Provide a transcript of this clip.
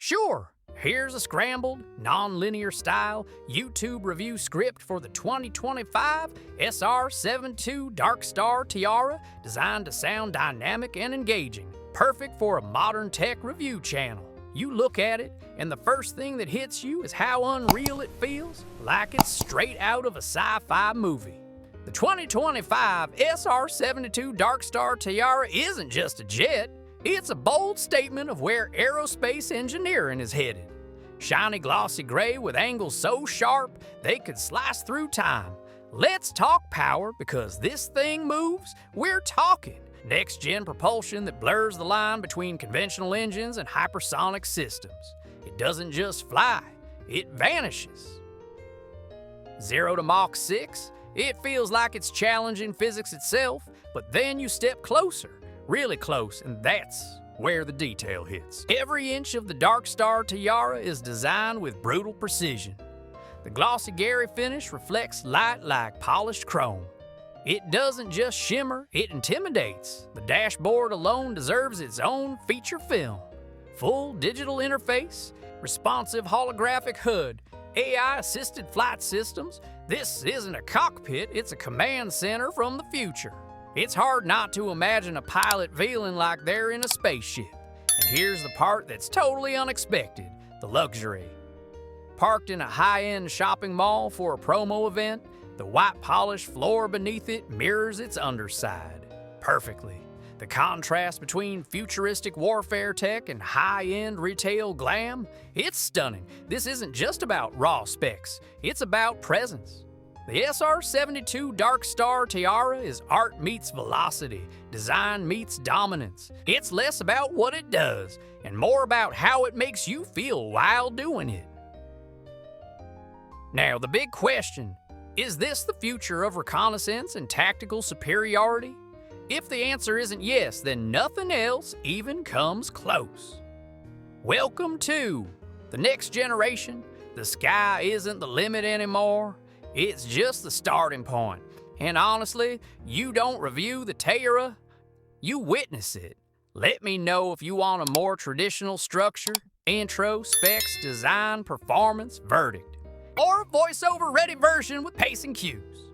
Sure, here's a scrambled, non-linear style YouTube review script for the 2025 SR-72 Darkstar Teyara, designed to sound dynamic and engaging, perfect for a modern tech review channel. You look at it, and the first thing that hits you is how unreal it feels, like it's straight out of a sci-fi movie. The 2025 SR-72 Darkstar Teyara isn't just a jet, it's a bold statement of where aerospace engineering is headed. Shiny glossy gray with angles so sharp they could slice through time. Let's talk power, because this thing moves, we're talking next-gen propulsion that blurs the line between conventional engines and hypersonic systems. It doesn't just fly, it vanishes. 0 to Mach 6, it feels like it's challenging physics itself, but then you step closer, really close, and that's where the detail hits. Every inch of the Darkstar Teyara is designed with brutal precision. The glossy Gary finish reflects light like polished chrome. It doesn't just shimmer, it intimidates. The dashboard alone deserves its own feature film. Full digital interface, responsive holographic HUD, AI-assisted flight systems. This isn't a cockpit, it's a command center from the future. It's hard not to imagine a pilot feeling like they're in a spaceship. And here's the part that's totally unexpected, the luxury. Parked in a high-end shopping mall for a promo event, the white polished floor beneath it mirrors its underside perfectly. The contrast between futuristic warfare tech and high-end retail glam, it's stunning. This isn't just about raw specs, it's about presence. The SR-72 Darkstar Teyara is art meets velocity, design meets dominance. It's less about what it does, and more about how it makes you feel while doing it. Now, the big question, is this the future of reconnaissance and tactical superiority? If the answer isn't yes, then nothing else even comes close. Welcome to the next generation. The sky isn't the limit anymore. It's just the starting point. And honestly, you don't review the Teyara, you witness it. Let me know if you want a more traditional structure, intro, specs, design, performance, verdict, or a voiceover ready version with pacing cues.